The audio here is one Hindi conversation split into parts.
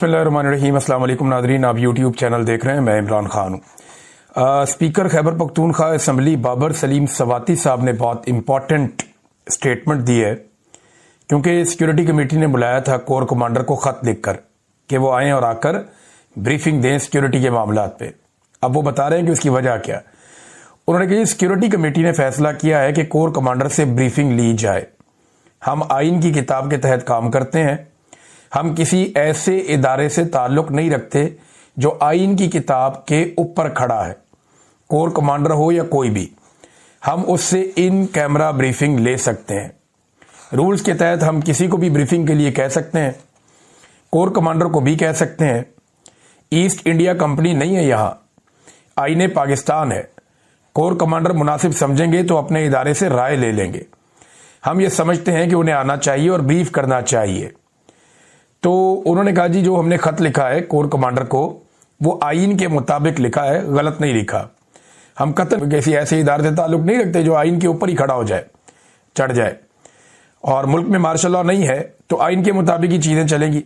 बिस्मिल्लाहिर्रहमानिर्रहीम। अस्सलाम वालेकुम नादरीन, आप यूट्यूब चैनल देख रहे हैं। मैं इमरान खान हूँ। स्पीकर खैबर पख्तूनख्वा असम्बली बाबर सलीम सवाती साहब ने बहुत इंपॉर्टेंट स्टेटमेंट दी है, क्योंकि सिक्योरिटी कमेटी ने बुलाया था कोर कमांडर को खत लिखकर कि वो आएँ और आकर ब्रीफिंग दें सिक्योरिटी के मामलात पे। अब वो बता रहे हैं कि उसकी वजह क्या। उन्होंने कहा सिक्योरिटी कमेटी ने फैसला किया है कि कोर कमांडर से ब्रीफिंग ली जाए। हम आइन की किताब के तहत काम करते हैं। हम किसी ऐसे इदारे से ताल्लुक नहीं रखते जो आइन की किताब के ऊपर खड़ा है, कोर कमांडर हो या कोई भी। हम उससे इन कैमरा ब्रीफिंग ले सकते हैं। रूल्स के तहत हम किसी को भी ब्रीफिंग के लिए कह सकते हैं, कोर कमांडर को भी कह सकते हैं। ईस्ट इंडिया कंपनी नहीं है, यहां आईने पाकिस्तान है। कोर कमांडर मुनासिब समझेंगे तो अपने इदारे से राय ले लेंगे। हम ये समझते हैं कि उन्हें आना चाहिए और ब्रीफ करना चाहिए। तो उन्होंने कहा जी, जो हमने खत लिखा है कोर कमांडर को, वो आइन के मुताबिक लिखा है, गलत नहीं लिखा। हम कतई किसी ऐसे इदारे से ताल्लुक नहीं रखते जो आइन के ऊपर ही खड़ा हो जाए, चढ़ जाए। और मुल्क में मार्शल लॉ नहीं है तो आइन के मुताबिक ही चीजें चलेंगी।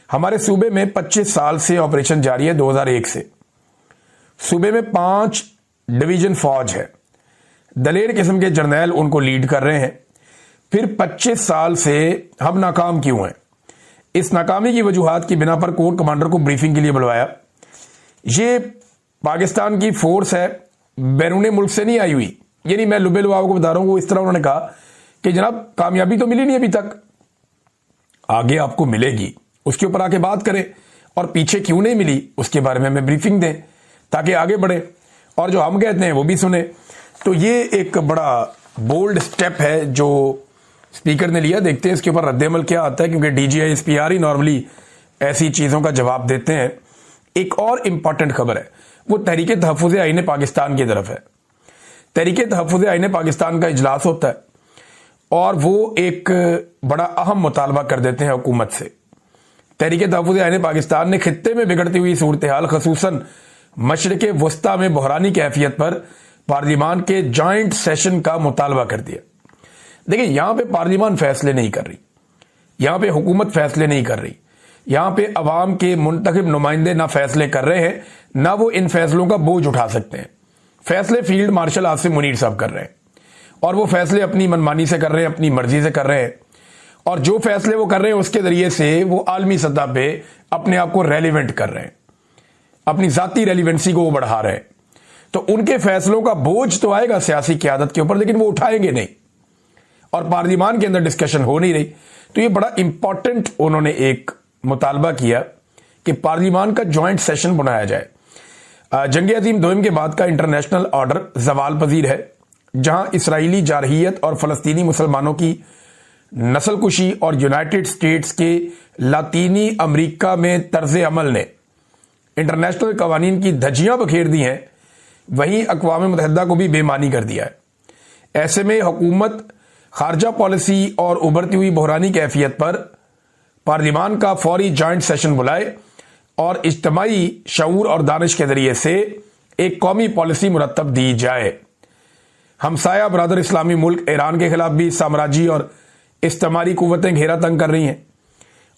हमारे सूबे में 25 साल से ऑपरेशन जारी है, 2001 से। सूबे में 5 डिवीजन फौज है, दलेर किस्म के जर्नैल उनको लीड कर रहे हैं। फिर 25 साल से हम नाकाम क्यों हैं? इस नाकामी की वजूहात की बिना पर कोर कमांडर को ब्रीफिंग के लिए बुलवाया। ये पाकिस्तान की फोर्स है, बैरून मुल्क से नहीं आई हुई। यानी मैं लुबे लुआओं को बता रहा हूं, वो इस तरह उन्होंने कहा कि जनाब कामयाबी तो मिली नहीं अभी तक, आगे आपको मिलेगी, उसके ऊपर आके बात करें। और पीछे क्यों नहीं मिली उसके बारे में हमें ब्रीफिंग दें ताकि आगे बढ़े और जो हम कहते हैं वो भी सुने। तो ये एक बड़ा बोल्ड स्टेप है जो स्पीकर ने लिया। देखते हैं इसके ऊपर रद्द-ए-अमल क्या आता है, क्योंकि डीजीआई एसपीआर ही नॉर्मली ऐसी चीजों का जवाब देते हैं। एक और इंपॉर्टेंट खबर है, वो तहरीके तहफ़्फ़ुज़ आईने पाकिस्तान की तरफ है। तहरीके तहफ़्फ़ुज़ आईने पाकिस्तान का इजलास होता है और वो एक बड़ा अहम मुतालबा कर देते हैं हुकूमत से। तहरीके तहफ़्फ़ुज़ आईने पाकिस्तान ने खित्ते में बिगड़ती हुई सूरत हाल, खसूसन मशरिक़ वस्ता में बहरानी कैफियत पर पार्लिमान के जॉइंट सेशन का मुतालबा कर दिया। देखिए, यहां पे पार्लिमान फैसले नहीं कर रही, यहां पे हुकूमत फैसले नहीं कर रही, यहां पे अवाम के मुंतखब नुमाइंदे ना फैसले कर रहे हैं, ना वो इन फैसलों का बोझ उठा सकते हैं। फैसले फील्ड मार्शल आसिम मुनीर साहब कर रहे हैं और वो फैसले अपनी मनमानी से कर रहे हैं, अपनी मर्जी से कर रहे हैं। और जो फैसले वो कर रहे हैं उसके जरिए से वो आलमी सतह पे अपने आप को रेलिवेंट कर रहे हैं, अपनी जाती रेलिवेंसी को वो बढ़ा रहे हैं। तो उनके फैसलों का बोझ तो आएगा सियासी क़यादत के ऊपर, लेकिन वो उठाएंगे नहीं और पार्लिमान के अंदर डिस्कशन हो नहीं रही। तो ये बड़ा इंपॉर्टेंट उन्होंने एक मुतालबा किया कि पार्लिमान का ज्वाइंट सेशन बनाया जाए। जंग अजीम दोम के बाद का इंटरनेशनल ऑर्डर जवाल पजीर है, जहां इसराइली जारहियत और फलस्तीनी मुसलमानों की नस्लकुशी और यूनाइटेड स्टेट्स के लातीनी अमरीका में तर्ज अमल ने इंटरनेशनल कवानीन की धज्जियां बखेर दी हैं, वहीं अक़वाम मुत्तहिदा को भी बेमानी कर दिया है। ऐसे में हुकूमत खारजा पॉलिसी और उभरती हुई बहरानी कैफियत पर पार्लिमान का फौरी जॉइंट सेशन बुलाए और इज्तिमाई शऊर और दानिश के जरिए से एक कौमी पॉलिसी मुरतब दी जाए। हमसाया बरादर इस्लामी मुल्क ईरान के खिलाफ भी साम्राज्य और इस्तेमारी कुव्वतें घेरा तंग कर रही हैं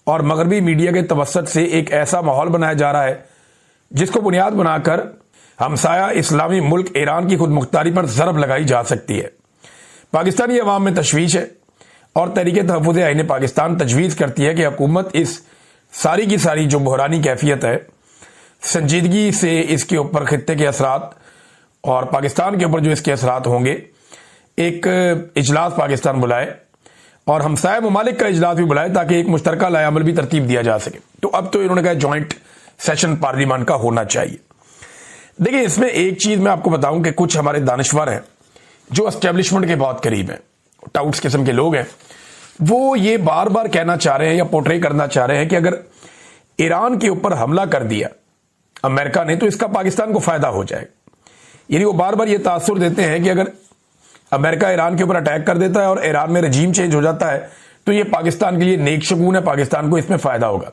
और मगरबी मीडिया के तवस्सुत से एक ऐसा माहौल बनाया जा रहा है जिसको बुनियाद बनाकर हमसाया इस्लामी मुल्क ईरान की खुद मुख्तारी पर ज़रब लगाई जा सकती है। पाकिस्तानी अवाम में तशवीश है और तहरीके तहफ़्फ़ुज़ आईने पाकिस्तान तजवीज़ करती है कि हुकूमत इस सारी की सारी जो बहरानी कैफियत है, संजीदगी से इसके ऊपर खित्ते के असरात और पाकिस्तान के ऊपर जो इसके असरात होंगे, एक इजलास पाकिस्तान बुलाए और हमसाया ममालिक का इजलास भी बुलाए ताकि एक मुश्तरका लाएअमल भी तरतीब दिया जा सके। तो अब तो इन्होंने कहा ज्वाइंट सेशन पार्लिमान का होना चाहिए। देखिए, इसमें एक चीज मैं आपको बताऊं कि कुछ हमारे दानिश्वर हैं जो एस्टेब्लिशमेंट के बहुत करीब हैं, टाउट्स किस्म के लोग हैं, वो ये बार बार कहना चाह रहे हैं या पोर्ट्रे करना चाह रहे हैं कि अगर ईरान के ऊपर हमला कर दिया अमेरिका ने तो इसका पाकिस्तान को फायदा हो जाएगा। यानी वो बार बार ये तासुर देते हैं कि अगर अमेरिका ईरान के ऊपर अटैक कर देता है और ईरान में रजीम चेंज हो जाता है तो ये पाकिस्तान के लिए नेक शगुन है, पाकिस्तान को इसमें फायदा होगा।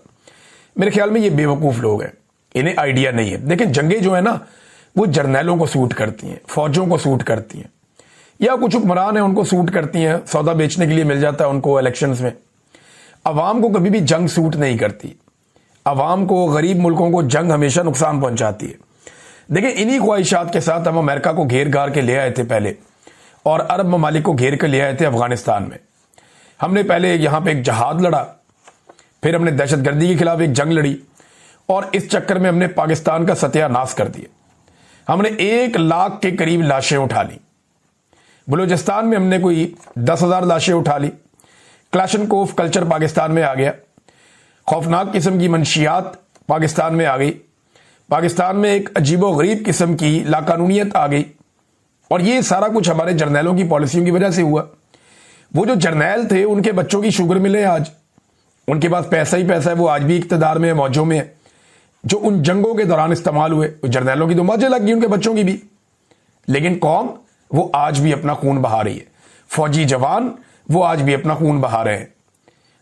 मेरे ख्याल में ये बेवकूफ लोग हैं, इन्हें आइडिया नहीं है। देखिए, जंगे जो है ना वो जर्नैलों को सूट करती हैं, फौजों को सूट करती हैं, या कुछ हुक्मरान है उनको सूट करती हैं, सौदा बेचने के लिए मिल जाता है उनको इलेक्शंस में। अवाम को कभी भी जंग सूट नहीं करती। अवाम को, गरीब मुल्कों को जंग हमेशा नुकसान पहुंचाती है। देखिए, इन्हीं ख्वाहिशात के साथ हम अमेरिका को घेर घार के ले आए थे पहले, और अरब ममालिक को घेर के ले आए थे अफगानिस्तान में। हमने पहले यहां पे एक जहाद लड़ा, फिर हमने दहशतगर्दी के खिलाफ एक जंग लड़ी, और इस चक्कर में हमने पाकिस्तान का सत्यानाश कर दिया। हमने 1 लाख के करीब लाशें उठा ली। बलूचिस्तान में हमने कोई 10,000 लाशें उठा ली। क्लाशनकोफ कल्चर पाकिस्तान में आ गया। खौफनाक किस्म की मंशियात पाकिस्तान में आ गई। पाकिस्तान में एक अजीबोगरीब किस्म की लाकानूनियत आ गई, और ये सारा कुछ हमारे जर्नैलों की पॉलिसियों की वजह से हुआ। वो जो जर्नैल थे, उनके बच्चों की शुगर मिले आज, उनके पास पैसा ही पैसा है, वो आज भी इक्तदार में है, मौजों में है, जो उन जंगों के दौरान इस्तेमाल हुए। जर्नैलों की तो मौजें लग गई, उनके बच्चों की भी। लेकिन कौम वो आज भी अपना खून बहा रही है। फौजी जवान वो आज भी अपना खून बहा रहे हैं।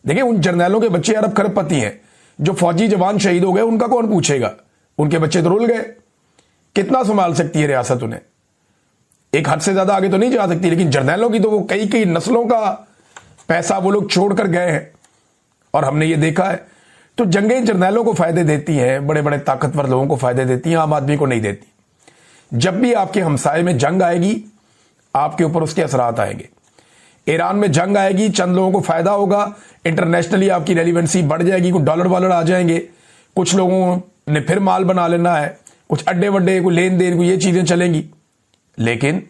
देखिए, उन जर्नैलों के बच्चे अरब खरबपति हैं। जो फौजी जवान शहीद हो गए, उनका कौन पूछेगा? उनके बच्चे तो रुल गए। कितना संभाल सकती है रियासत उन्हें? एक हद से ज्यादा आगे तो नहीं जा सकती। लेकिन जर्नैलों की तो वो कई कई नस्लों का पैसा वो लोग छोड़कर गए हैं, और हमने ये देखा है। तो जंगें जर्नैलों को फायदे देती हैं, बड़े बड़े ताकतवर लोगों को फायदे देती हैं, आम आदमी को नहीं देती। जब भी आपके हमसाये में जंग आएगी, आपके ऊपर उसके असरात आएंगे। ईरान में जंग आएगी, चंद लोगों को फायदा होगा, इंटरनेशनली आपकी रेलिवेंसी बढ़ जाएगी, कुछ डॉलर वॉलर आ जाएंगे, कुछ लोगों ने फिर माल बना लेना है, कुछ अड्डे वड्डे, कोई लेन देन, कोई ये चीजें चलेंगी। लेकिन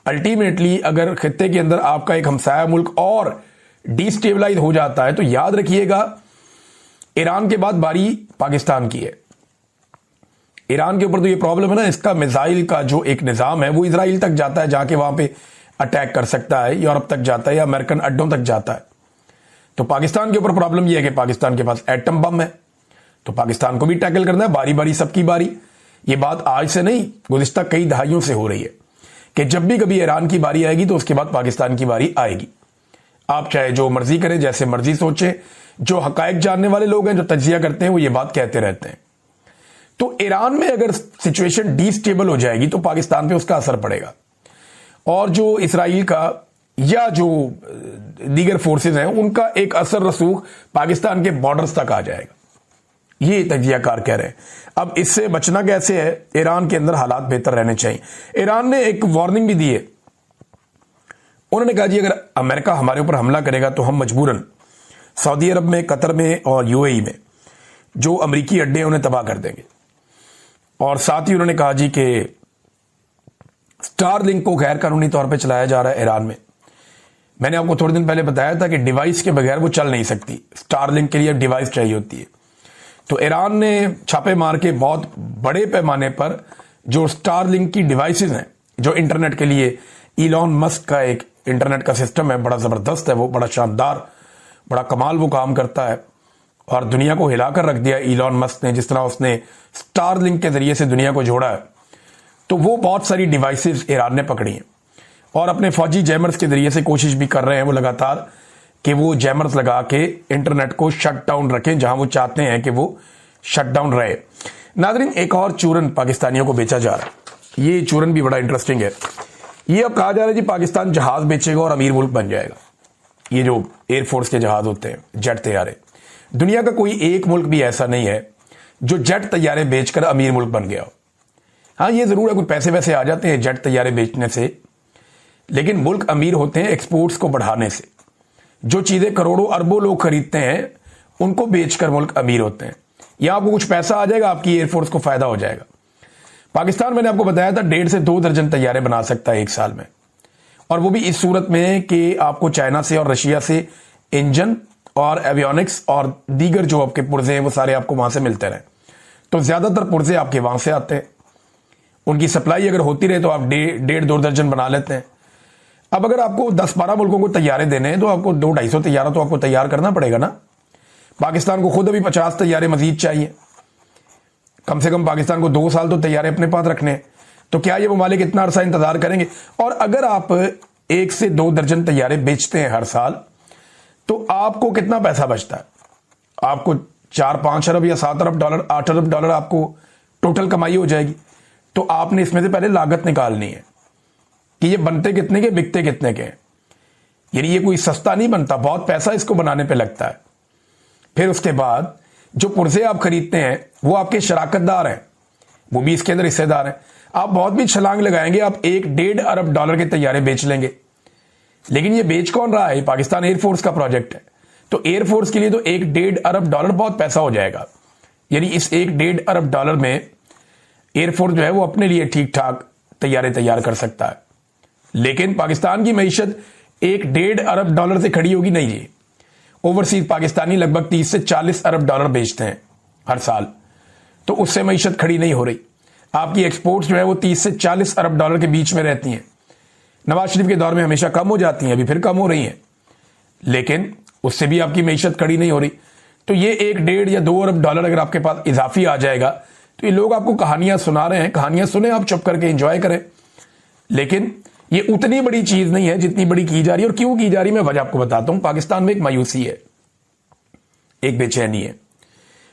अल्टीमेटली अगर खित्ते के अंदर आपका एक हमसाया मुल्क और डिस्टेबलाइज हो जाता है, तो याद रखिएगा, ईरान के बाद बारी पाकिस्तान की है। ईरान के ऊपर तो ये प्रॉब्लम है ना, इसका मिसाइल का जो एक निजाम है वो इजराइल तक जाता है, जाके वहां पे अटैक कर सकता है, यूरोप तक जाता है या अमेरिकन अड्डों तक जाता है। तो पाकिस्तान के ऊपर प्रॉब्लम यह है कि पाकिस्तान के पास एटम बम है, तो पाकिस्तान को भी टैकल करना है, बारी बारी सबकी बारी। ये बात आज से नहीं, गुज़िश्ता कई दहाइयों से हो रही है कि जब भी कभी ईरान की बारी आएगी तो उसके बाद पाकिस्तान की बारी आएगी। आप चाहे जो मर्जी करें, जैसे मर्जी सोचें, जो हकायक जानने वाले लोग हैं, जो तज्जिया करते हैं, वो ये बात कहते रहते हैं। तो ईरान में अगर सिचुएशन डिस्टेबल हो जाएगी तो पाकिस्तान पे उसका असर पड़ेगा, और जो इसराइल का या जो दीगर फोर्सेस हैं उनका एक असर रसूख पाकिस्तान के बॉर्डर्स तक आ जाएगा। ये तजियाकार कह रहे हैं। अब इससे बचना कैसे है? ईरान के अंदर हालात बेहतर रहने चाहिए। ईरान ने एक वार्निंग भी दी है। उन्होंने कहा जी, अगर अमेरिका हमारे ऊपर हमला करेगा तो हम मजबूरन सऊदी अरब में, कतर में और यूएई में जो अमरीकी अड्डे हैं उन्हें तबाह कर देंगे। और साथ ही उन्होंने कहा जी कि स्टारलिंक को गैर कानूनी तौर पर चलाया जा रहा है ईरान में। मैंने आपको थोड़े दिन पहले बताया था कि डिवाइस के बगैर वो चल नहीं सकती। स्टारलिंक के लिए डिवाइस चाहिए होती है। तो ईरान ने छापे मार के बहुत बड़े पैमाने पर जो स्टारलिंक की डिवाइसेस हैं, जो इंटरनेट के लिए इलॉन मस्क का एक इंटरनेट का सिस्टम है, बड़ा जबरदस्त है, वो बड़ा शानदार, बड़ा कमाल वो काम करता है, और दुनिया को हिलाकर रख दिया इलॉन मस्क ने, जिस तरह उसने स्टारलिंक के जरिए से दुनिया को जोड़ा है। तो वो बहुत सारी डिवाइसेस ईरान ने पकड़ी हैं, और अपने फौजी जैमर्स के जरिए से कोशिश भी कर रहे हैं वो लगातार कि वो जैमर्स लगा के इंटरनेट को शट डाउन रखें जहां वो चाहते हैं कि वो शट डाउन रहे। नाज़रीन, एक और चूरन पाकिस्तानियों को बेचा जा रहा है। ये चूरन भी बड़ा इंटरेस्टिंग है। ये अब कहा जा रहा है जी पाकिस्तान जहाज बेचेगा और अमीर मुल्क बन जाएगा। ये जो एयरफोर्स के जहाज होते हैं, जेट तैयारे, दुनिया का कोई एक मुल्क भी ऐसा नहीं है जो जेट तैयारे बेचकर अमीर मुल्क बन गया हो। हाँ, ये जरूर है, कुछ पैसे वैसे आ जाते हैं जेट तैयारे बेचने से, लेकिन मुल्क अमीर होते हैं एक्सपोर्ट्स को बढ़ाने से। जो चीजें करोड़ों अरबों लोग खरीदते हैं उनको बेचकर मुल्क अमीर होते हैं। या आपको कुछ पैसा आ जाएगा, आपकी एयरफोर्स को फायदा हो जाएगा। पाकिस्तान, मैंने आपको बताया था, 1.5 से 2 दर्जन तैयारे बना सकता है एक साल में, और वो भी इस सूरत में कि आपको चाइना से और रशिया से इंजन और एवियोनिक्स और दीगर जो आपके पुर्जे हैं वो सारे आपको वहां से मिलते रहे। तो ज्यादातर पुर्जे आपके वहां से आते हैं। उनकी सप्लाई अगर होती रहे तो आप 1.5-2 दर्जन बना लेते हैं। अब अगर आपको 10-12 मुल्कों को तैयारे देने हैं तो आपको 200-250 तैयारा तो आपको तैयार करना पड़ेगा ना। पाकिस्तान को खुद अभी 50 तैयारे मजीद चाहिए। कम से कम पाकिस्तान को 2 साल तो तैयारे अपने पास रखने हैं। तो क्या ये ममालिक इतना अरसा इंतजार करेंगे? और अगर आप 1 से 2 दर्जन तैयारे बेचते हैं हर साल, तो आपको कितना पैसा बचता है? आपको 4-5 अरब या 7 अरब डॉलर, 8 अरब डॉलर आपको टोटल कमाई हो जाएगी। तो आपने इसमें से पहले लागत निकालनी है कि ये बनते कितने के, बिकते कितने के। यानी ये कोई सस्ता नहीं बनता, बहुत पैसा इसको बनाने पे लगता है। फिर उसके बाद जो पुर्जे आप खरीदते हैं वो आपके शराकतदार हैं, वो भी इसके अंदर हिस्सेदार हैं। आप बहुत भी छलांग लगाएंगे, आप 1-1.5 अरब डॉलर के तैयारे बेच लेंगे, लेकिन ये बेच कौन रहा है? पाकिस्तान एयरफोर्स का प्रोजेक्ट है। तो एयरफोर्स के लिए तो 1-1.5 अरब डॉलर बहुत पैसा हो जाएगा। यानी इस 1-1.5 अरब डॉलर में एयरफोर्स जो है वो अपने लिए ठीक ठाक तैयारे तैयार कर सकता है। लेकिन पाकिस्तान की मईशत 1-1.5 अरब डॉलर से खड़ी होगी नहीं जी। ओवरसीज पाकिस्तानी लगभग 30 से 40 अरब डॉलर बेचते हैं हर साल, तो उससे मईशत खड़ी नहीं हो रही। आपकी एक्सपोर्ट्स जो है वो 30 से 40 अरब डॉलर के बीच में रहती हैं। नवाज शरीफ के दौर में हमेशा कम हो जाती हैं, अभी फिर कम हो रही हैं, लेकिन उससे भी आपकी मईशत खड़ी नहीं हो रही। तो ये 1-1.5 या 2 अरब डॉलर अगर आपके पास इजाफी आ जाएगा तो ये लोग आपको कहानियां सुना रहे हैं, कहानियां सुने, आप चुप करके एंजॉय करें। लेकिन ये उतनी बड़ी चीज नहीं है जितनी बड़ी की जा रही है। और क्यों की जा रही है मैं वजह आपको बताता हूं। पाकिस्तान में एक मायूसी है, एक बेचैनी है।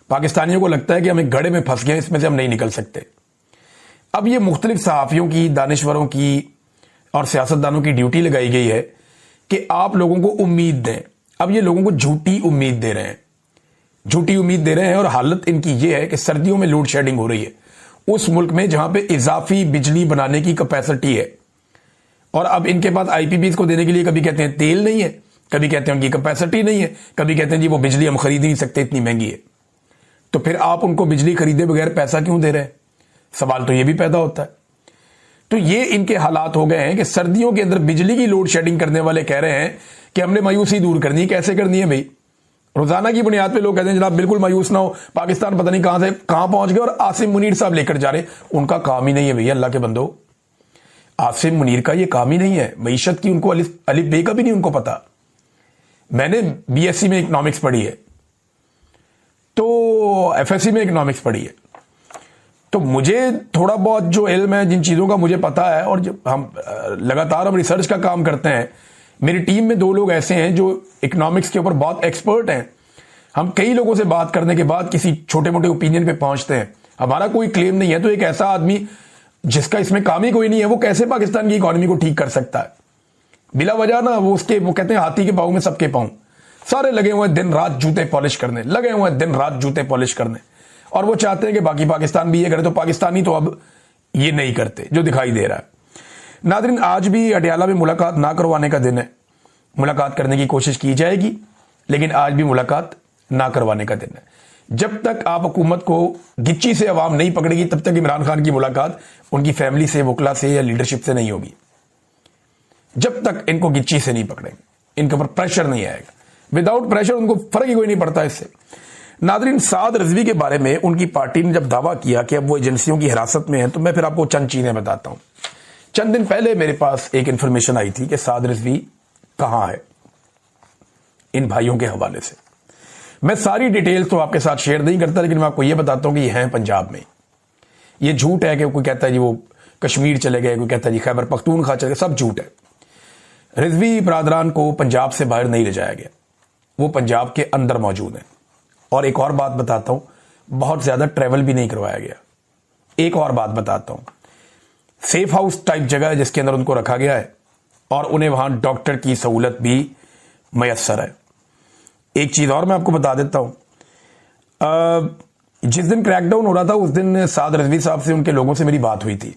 पाकिस्तानियों को लगता है कि हम एक गड्ढे में फंस गए, इसमें से हम नहीं निकल सकते। अब ये मुख्तलिफ सहाफियों की, दानिश्वरों की और सियासतदानों की ड्यूटी लगाई गई है कि आप लोगों को उम्मीद दें। अब ये लोगों को झूठी उम्मीद दे रहे हैं, झूठी उम्मीद दे रहे हैं। और हालत इनकी ये है कि सर्दियों में लोड शेडिंग हो रही है उस मुल्क में जहां पे इजाफी बिजली बनाने की कैपेसिटी है। और अब इनके पास आईपीपीज को देने के लिए कभी कहते हैं तेल नहीं है, कभी कहते हैं उनकी कैपेसिटी नहीं है, कभी कहते हैं जी वो बिजली हम खरीद नहीं सकते, इतनी महंगी है। तो फिर आप उनको बिजली खरीदे बगैर पैसा क्यों दे रहे हैं? सवाल तो ये भी पैदा होता है। तो ये इनके हालात हो गए हैं कि सर्दियों के अंदर बिजली की लोड शेडिंग करने वाले कह रहे हैं कि हमने मायूसी दूर करनी है। कैसे करनी है भाई? रोजाना की बुनियाद पे लोग कहते हैं जनाब बिल्कुल मायूस ना हो, पाकिस्तान पता नहीं कहां से कहां पहुंच गए और आसिम मुनीर साहब लेकर जा रहे। उनका काम ही नहीं है भैया, अल्लाह के बंदो, आसिम मुनीर का ये काम ही नहीं है। मईशत की उनको अलिफ बे का भी नहीं उनको पता। मैंने बीएससी में इकोनॉमिक्स पढ़ी है, तो एफएससी में इकोनॉमिक्स पढ़ी है, तो मुझे थोड़ा बहुत जो इल्म है, जिन चीजों का मुझे पता है, और जब हम लगातार हम रिसर्च का काम करते हैं। मेरी टीम में 2 लोग ऐसे हैं जो इकोनॉमिक्स के ऊपर बहुत एक्सपर्ट हैं। हम कई लोगों से बात करने के बाद किसी छोटे मोटे ओपिनियन पे पहुंचते हैं। हमारा कोई क्लेम नहीं है, तो एक ऐसा आदमी जिसका इसमें काम ही कोई नहीं है, वो कैसे पाकिस्तान की इकोनॉमी को ठीक कर सकता है? बिला वजह ना वो कहते हैं हाथी के पाँव में सबके पाँव, सारे लगे हुए दिन रात जूते पॉलिश करने, लगे हुए दिन रात जूते पॉलिश करने, और वो चाहते हैं कि बाकी पाकिस्तान भी ये करे। तो पाकिस्तानी तो अब ये नहीं करते जो दिखाई दे रहा है। नादरीन, आज भी अडयाला में मुलाकात ना करवाने का दिन है। मुलाकात करने की कोशिश की जाएगी, लेकिन आज भी मुलाकात ना करवाने का दिन है। जब तक आप हुकूमत को गिच्ची से अवाम नहीं पकड़ेगी, तब तक इमरान खान की मुलाकात उनकी फैमिली से, वकला से या लीडरशिप से नहीं होगी। जब तक इनको गिच्ची से नहीं पकड़ेंगे, इनके ऊपर प्रेशर नहीं आएगा। विदाउट प्रेशर उनको फर्क ही कोई नहीं पड़ता इससे। नादरीन, साद रिजवी के बारे में उनकी पार्टी ने जब दावा किया कि अब वो एजेंसियों की हिरासत में है, तो मैं फिर आपको चंद चीजें बताता हूं। चंद दिन पहले मेरे पास एक इंफॉर्मेशन आई थी कि साद रिजवी कहां है, इन भाइयों के हवाले से। मैं सारी डिटेल्स तो आपके साथ शेयर नहीं करता, लेकिन मैं आपको यह बताता हूं कि ये हैं पंजाब में। ये झूठ है कि कोई कहता है जी वो कश्मीर चले गए, कोई कहता है जी खैबर पख्तूनख्वा चले गए, सब झूठ है। रिजवी बरादरान को पंजाब से बाहर नहीं ले जाया गया, वो पंजाब के अंदर मौजूद है। और एक और बात बताता हूं, बहुत ज्यादा ट्रेवल भी नहीं करवाया गया। एक और बात बताता हूं, सेफ हाउस टाइप जगह है जिसके अंदर उनको रखा गया है, और उन्हें वहां डॉक्टर की सहूलत भी मयसर है। एक चीज और मैं आपको बता देता हूं, जिस दिन क्रैकडाउन हो रहा था उस दिन साद रिजवी साहब से, उनके लोगों से मेरी बात हुई थी,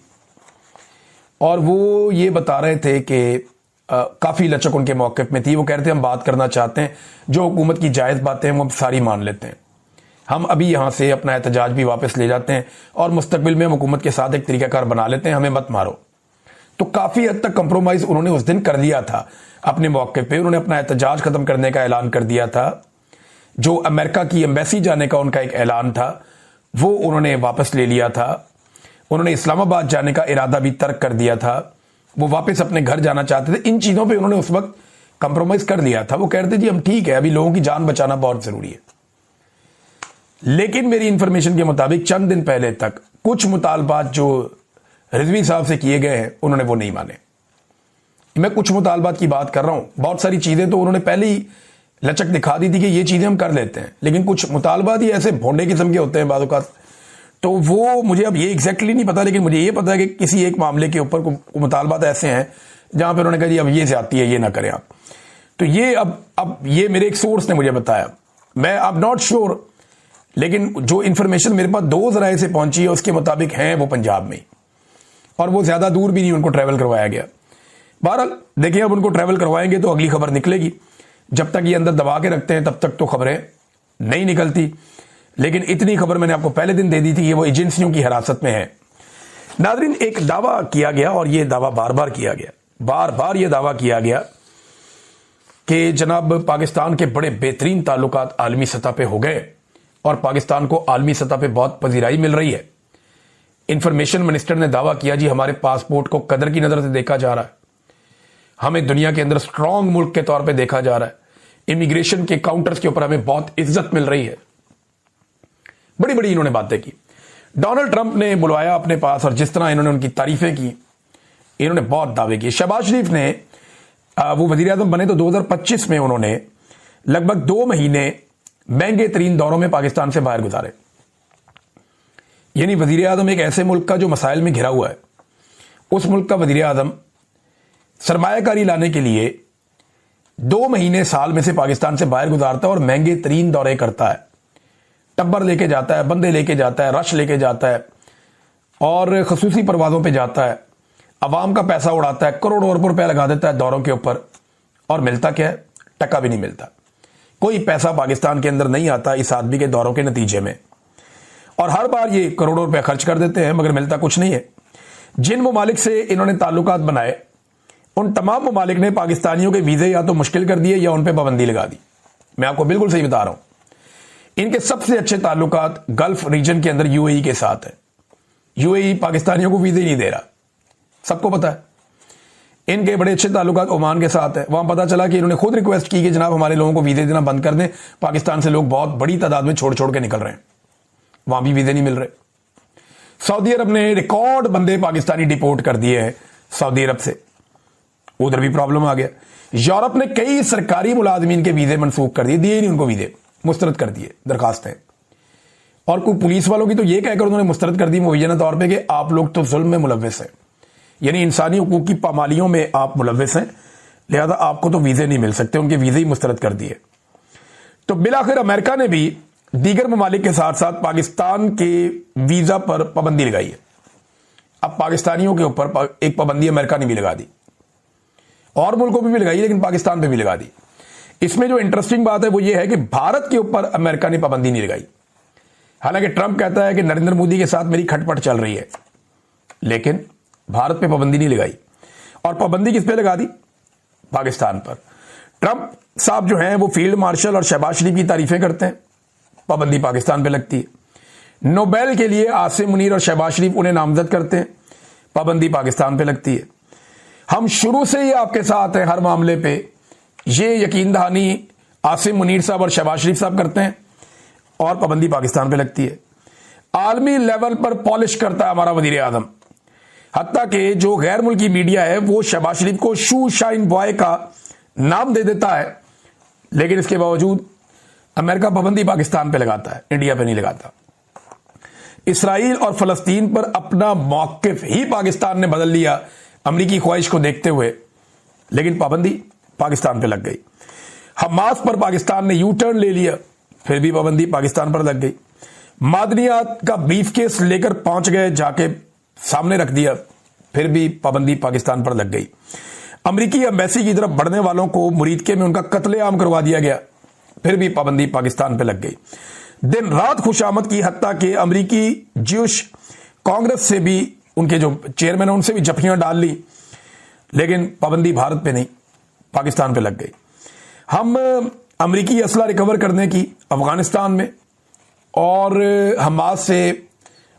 और वो ये बता रहे थे कि काफी लचक उनके मौक़िफ़ में थी। वो कह रहे थे हम बात करना चाहते हैं, जो हुकूमत की जायज बातें हैं वो हम सारी मान लेते हैं, हम अभी यहां से अपना एहतजाज भी वापस ले जाते हैं, और मुस्तकबिल में हम हुकूमत के साथ एक तरीकाकार बना लेते हैं, हमें मत मारो। तो काफी हद तक कंप्रोमाइज उन्होंने उस दिन कर लिया था अपने मौक़िफ़ पे। उन्होंने अपना एहतजाज खत्म करने का ऐलान कर दिया था। जो अमेरिका की एम्बेसी जाने का उनका एक ऐलान था, वो उन्होंने वापस ले लिया था। उन्होंने इस्लामाबाद जाने का इरादा भी तर्क कर दिया था, वो वापस अपने घर जाना चाहते थे। इन चीजों पे उन्होंने उस वक्त कंप्रोमाइज कर लिया था। वो कह रहे थे जी हम ठीक है, अभी लोगों की जान बचाना बहुत जरूरी है। लेकिन मेरी इंफॉर्मेशन के मुताबिक चंद दिन पहले तक कुछ मुतालबात जो रिजवी साहब से किए गए हैं उन्होंने वो नहीं माने। मैं कुछ मुतालबात की बात कर रहा हूं, बहुत सारी चीजें तो उन्होंने पहले ही लचक दिखा दी थी कि ये चीजें हम कर लेते हैं, लेकिन कुछ मुतालबात ही ऐसे भोंडे किस्म के होते हैं बाज़ औक़ात। तो वो मुझे अब ये एग्जैक्टली नहीं पता, लेकिन मुझे ये पता है कि किसी एक मामले के ऊपर मुतालबात ऐसे हैं जहां पर उन्होंने कहा जी अब ये ज्यादती है, ये ना करें आप। तो ये अब ये मेरे एक सोर्स ने मुझे बताया। मैं अब नॉट श्योर लेकिन जो इंफॉर्मेशन मेरे पास 2 जराए से पहुंची है उसके मुताबिक हैं वो पंजाब में, और वो ज्यादा दूर भी नहीं उनको ट्रैवल करवाया गया। बहरहाल देखिए, अब उनको ट्रैवल करवाएंगे तो अगली खबर निकलेगी। जब तक ये अंदर दबा के रखते हैं तब तक तो खबरें नहीं निकलती, लेकिन इतनी खबर मैंने आपको पहले दिन दे दी थी कि वो एजेंसियों की हिरासत में है। नाज़रीन, एक दावा किया गया, और ये दावा बार बार किया गया, बार बार ये दावा किया गया कि जनाब पाकिस्तान के बड़े बेहतरीन ताल्लुकात आलमी सतह पे हो गए और पाकिस्तान को आलमी सतह पे बहुत पजीराई मिल रही है। इंफॉर्मेशन मिनिस्टर ने दावा किया, जी हमारे पासपोर्ट को कदर की नजर से देखा जा रहा है, हमें दुनिया के अंदर स्ट्रांग मुल्क के तौर पे देखा जा रहा है, इमिग्रेशन के काउंटर्स के ऊपर हमें बहुत इज्जत मिल रही है। बड़ी बड़ी इन्होंने बातें की। डोनाल्ड ट्रंप ने बुलवाया अपने पास, और जिस तरह इन्होंने उनकी तारीफें की, इन्होंने बहुत दावे किए। शहबाज शरीफ ने वो वजीर आजम बने तो 2025 में उन्होंने लगभग 2 महीने महंगे तरीन दौरों में पाकिस्तान से बाहर गुजारे। यानी वजीर आजम एक ऐसे मुल्क का जो मसाइल में घिरा हुआ है, उस मुल्क का वजीर आजम सरमायाकारी लाने के लिए 2 महीने साल में से पाकिस्तान से बाहर गुजारता है और महंगे तरीन दौरे करता है। टब्बर लेके जाता है, बंदे लेके जाता है, रश लेके जाता है, और खसूसी परवाजों पे जाता है, अवाम का पैसा उड़ाता है, करोड़ों अरबों रुपया लगा देता है दौरों के ऊपर, और मिलता क्या है? टका भी नहीं मिलता। कोई पैसा पाकिस्तान के अंदर नहीं आता इस आदमी के दौरों के नतीजे में, और हर बार ये करोड़ों रुपया खर्च कर देते हैं मगर मिलता कुछ नहीं है। जिन ममालिक से इन्होंने ताल्लुकात बनाए, उन तमाम ममालिक ने पाकिस्तानियों के वीजे या तो मुश्किल कर दिए या उन पर पाबंदी लगा दी। मैं आपको बिल्कुल सही बता रहा हूं, इनके सबसे अच्छे ताल्लुकात गल्फ रीजन के अंदर यूएई के साथ है। यूएई पाकिस्तानियों को वीजे नहीं दे रहा, सबको पता है। इनके बड़े अच्छे ताल्लुकात ओमान के साथ है। वहां पता चला कि इन्होंने खुद रिक्वेस्ट की कि जनाब हमारे लोगों को वीजे देना बंद कर दें, पाकिस्तान से लोग बहुत बड़ी तादाद में छोड़ छोड़ के निकल रहे हैं, वहां भी वीजे नहीं मिल रहे। सऊदी अरब ने रिकॉर्ड बंदे पाकिस्तानी डिपोर्ट कर दिए हैं सऊदी अरब से, उधर भी प्रॉब्लम आ गया। यूरोप ने कई सरकारी मुलाजमीन के वीजे मनसूख कर दिए, दिए नहीं उनको वीजे, मुस्तरद कर दिए दरखास्तें। और कोई पुलिस वालों की तो यह कहकर उन्होंने मुस्तरद कर दी मुबैना तौर पर कि आप लोग तो जुल्म में मुलव्वस हैं, यानी इंसानी हुकूक की पामालियों में आप मुलव्वस हैं, लिहाजा आपको तो वीजे नहीं मिल सकते, उनके वीजे ही मुस्तरद कर दिए। तो बिलाखिर अमेरिका ने भी दीगर ममालिक के साथ साथ पाकिस्तान के वीजा पर पाबंदी लगाई है। अब पाकिस्तानियों के ऊपर एक पाबंदी अमेरिका ने भी लगा दी, और मुल्कों पर भी लगाई, लेकिन पाकिस्तान पर भी लगा दी। इसमें जो इंटरेस्टिंग बात है वो ये है कि भारत के ऊपर अमेरिका ने पाबंदी नहीं लगाई। हालांकि ट्रंप कहता है कि नरेंद्र मोदी के साथ मेरी खटपट चल रही है, लेकिन भारत पे पाबंदी नहीं लगाई। और पाबंदी किस पे लगा दी? पाकिस्तान पर। ट्रंप साहब जो हैं वो फील्ड मार्शल और शहबाज शरीफ की तारीफें करते हैं, पाबंदी पाकिस्तान पे लगती है। नोबेल के लिए आसिम मुनीर और शहबाज शरीफ उन्हें नामजद करते हैं, पाबंदी पाकिस्तान पे लगती है। हम शुरू से ही आपके साथ हैं हर मामले पे, ये यकीन दहानी आसिम मुनीर साहब और शहबाज शरीफ साहब करते हैं, और पाबंदी पाकिस्तान पे लगती है। आलमी लेवल पर पॉलिश करता है हमारा वजीर आजम, हत्ता कि जो गैर मुल्की मीडिया है वो शहबाज शरीफ को शू शाइन बॉय का नाम दे देता है, लेकिन इसके बावजूद अमेरिका पाबंदी पाकिस्तान पे लगाता है, इंडिया पे नहीं लगाता। इसराइल और फलस्तीन पर अपना मौकिफ ही पाकिस्तान ने बदल लिया अमरीकी ख्वाहिश को देखते हुए, लेकिन पाबंदी पाकिस्तान पे लग गई। हमास पर पाकिस्तान ने यू टर्न ले लिया, फिर भी पाबंदी पाकिस्तान पर लग गई। मादनियात का ब्रीफ केस लेकर पहुंच गए, जाके सामने रख दिया, फिर भी पाबंदी पाकिस्तान पर लग गई। अमरीकी एम्बेसी की तरफ बढ़ने वालों को मुरीदके में उनका कत्लेआम करवा दिया गया, फिर भी पाबंदी पाकिस्तान पर लग गई। दिन रात खुशामद की, हत्ता कि अमरीकी ज्यूश कांग्रेस से भी, उनके जो चेयरमैन है उनसे भी जफियां डाल ली, लेकिन पाबंदी भारत पे नहीं, पाकिस्तान पे लग गई। हम अमरीकी असला रिकवर करने की अफगानिस्तान में और हमास से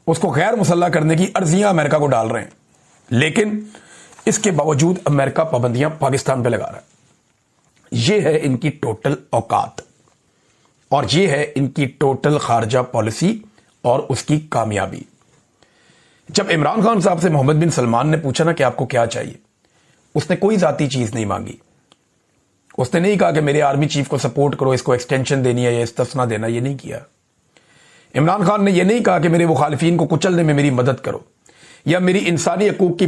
उसको गैर मुसल्लह करने की अर्जियां अमेरिका को डाल रहे हैं, लेकिन इसके बावजूद अमेरिका पाबंदियां पाकिस्तान पे लगा रहा है। यह है इनकी टोटल औकात, और यह है इनकी टोटल खारजा पॉलिसी और उसकी कामयाबी। जब इमरान खान साहब से मोहम्मद बिन सलमान ने पूछा ना कि आपको क्या चाहिए, उसने कोई जाती चीज नहीं मांगी। उसने नहीं कहा कि मेरे आर्मी चीफ को सपोर्ट करो, इसको एक्सटेंशन देनी है या इस्तिस्ना देना, यह नहीं किया। इमरान खान ने यह नहीं कहा कि मेरे मुखालिफिन को कुचलने में मेरी मदद करो या मेरी इंसानी हकूक की